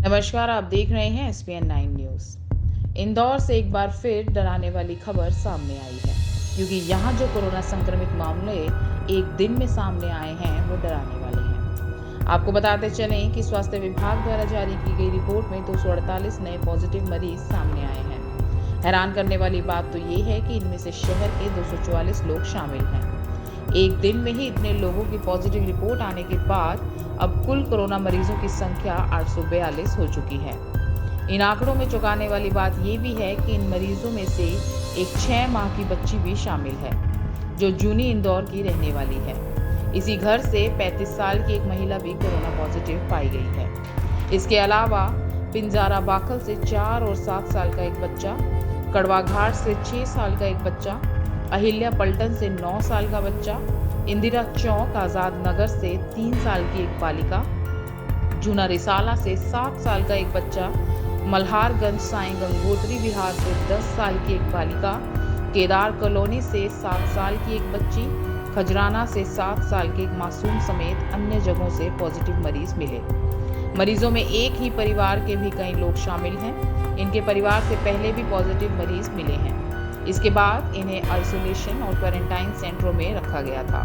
नमस्कार, आप देख रहे हैं एसपीएन 9 न्यूज़। इंदौर से एक बार फिर डराने वाली खबर सामने आई है, क्योंकि यहाँ जो कोरोना संक्रमित मामले एक दिन में सामने आए हैं वो डराने वाले हैं। आपको बताते चलें कि स्वास्थ्य विभाग द्वारा जारी की गई रिपोर्ट में 248 नए पॉजिटिव मरीज सामने आए हैं। हैरान करने वाली बात तो ये है कि इनमें से शहर के 244 लोग शामिल हैं। एक दिन में ही इतने लोगों की पॉजिटिव रिपोर्ट आने के बाद अब कुल कोरोना मरीजों की संख्या 842 हो चुकी है। इन आंकड़ों में चौंकाने वाली बात यह भी है कि इन मरीजों में से एक 6 माह की बच्ची भी शामिल है, जो जूनी इंदौर की रहने वाली है। इसी घर से 35 साल की एक महिला भी कोरोना पॉजिटिव पाई गई है। इसके अलावा पिंजारा बाखल से 4 और 7 साल का एक बच्चा, कड़वा घाट से 6 साल का एक बच्चा, अहिल्या पलटन से 9 साल का बच्चा, इंदिरा चौक आजाद नगर से 3 साल की एक बालिका, जूना रिसाला से 7 साल का एक बच्चा, मल्हारगंज साई गंगोत्री विहार से 10 साल की एक बालिका, केदार कॉलोनी से 7 साल की एक बच्ची, खजराना से 7 साल के एक मासूम समेत अन्य जगहों से पॉजिटिव मरीज मिले। मरीजों में एक ही परिवार के भी कई लोग शामिल हैं। इनके परिवार से पहले भी पॉजिटिव मरीज मिले हैं। इसके बाद इन्हें आइसोलेशन और क्वारंटाइन सेंटरों में रखा गया था।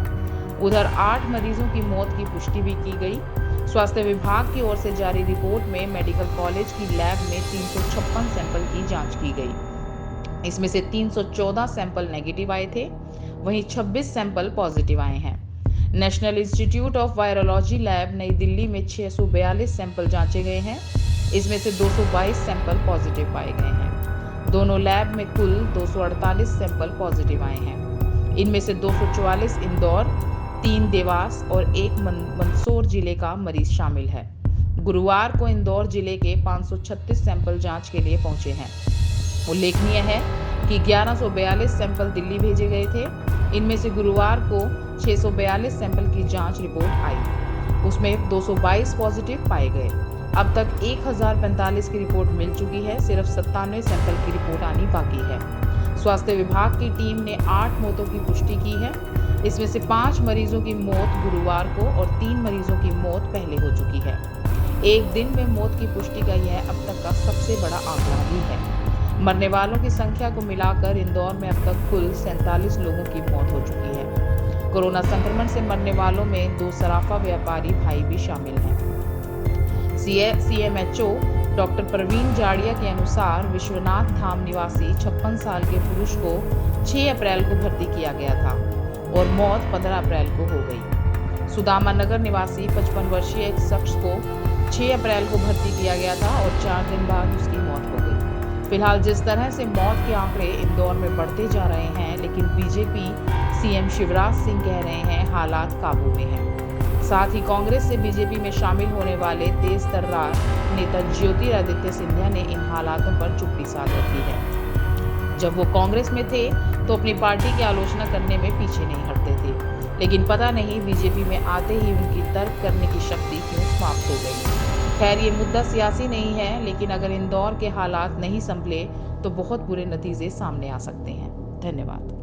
उधर 8 मरीजों की मौत की पुष्टि भी की गई। स्वास्थ्य विभाग की ओर से जारी रिपोर्ट में मेडिकल कॉलेज की लैब में 356 सैंपल की जांच की गई। इसमें से 314 सैंपल नेगेटिव आए थे, वहीं 26 सैंपल पॉजिटिव आए हैं। National institute of virology lab नई दिल्ली में 642 सैंपल जांचे गए हैं। इसमें से 222 सैंपल पॉजिटिव पाए गए हैं। दोनों लैब में कुल 248 सैंपल पॉजिटिव आए हैं। इनमें से 244 इंदौर, 3 देवास और 1 मंदसौर जिले का मरीज शामिल है। गुरुवार को इंदौर जिले के 536 सैंपल जांच के लिए पहुंचे हैं। उल्लेखनीय है कि 1142 सैंपल दिल्ली भेजे गए थे। इनमें से गुरुवार को 642 सैंपल की जांच रिपोर्ट आई, उसमें 222 पॉजिटिव पाए गए। अब तक 1045 की रिपोर्ट मिल चुकी है। सिर्फ 97 सैंपल की रिपोर्ट आनी बाकी है। स्वास्थ्य विभाग की टीम ने 8 मौतों की पुष्टि की है। इसमें से 5 मरीजों की मौत गुरुवार को और 3 मरीजों की मौत पहले हो चुकी है। एक दिन में मौत की पुष्टि का यह अब तक का सबसे बड़ा आंकड़ा भी है। मरने वालों की संख्या को मिलाकर इंदौर में अब तक कुल 47 लोगों की मौत हो चुकी है। कोरोना संक्रमण से मरने वालों में 2 सराफा व्यापारी भाई भी शामिल हैं। सीएमएचओ डॉक्टर प्रवीण जाड़िया के अनुसार विश्वनाथ धाम निवासी 56 साल के पुरुष को 6 अप्रैल को भर्ती किया गया था और मौत 15 अप्रैल को हो गई। सुदामा नगर निवासी 55 वर्षीय एक शख्स को 6 अप्रैल को भर्ती किया गया था और 4 दिन बाद उसकी मौत हो गई। फिलहाल जिस तरह से मौत के आंकड़े इंदौर में बढ़ते जा रहे हैं, लेकिन बीजेपी सीएम शिवराज सिंह कह रहे हैं हालात काबू में हैं। साथ ही कांग्रेस से बीजेपी में शामिल होने वाले तेज तर्रार नेता ज्योतिरादित्य सिंधिया ने इन हालातों पर चुप्पी साध रखी है। जब वो कांग्रेस में थे तो अपनी पार्टी की आलोचना करने में पीछे नहीं हटते थे, लेकिन पता नहीं बीजेपी में आते ही उनकी तर्क करने की शक्ति क्यों समाप्त हो गई। खैर, ये मुद्दा सियासी नहीं है, लेकिन अगर इंदौर के हालात नहीं संभले तो बहुत बुरे नतीजे सामने आ सकते हैं। धन्यवाद।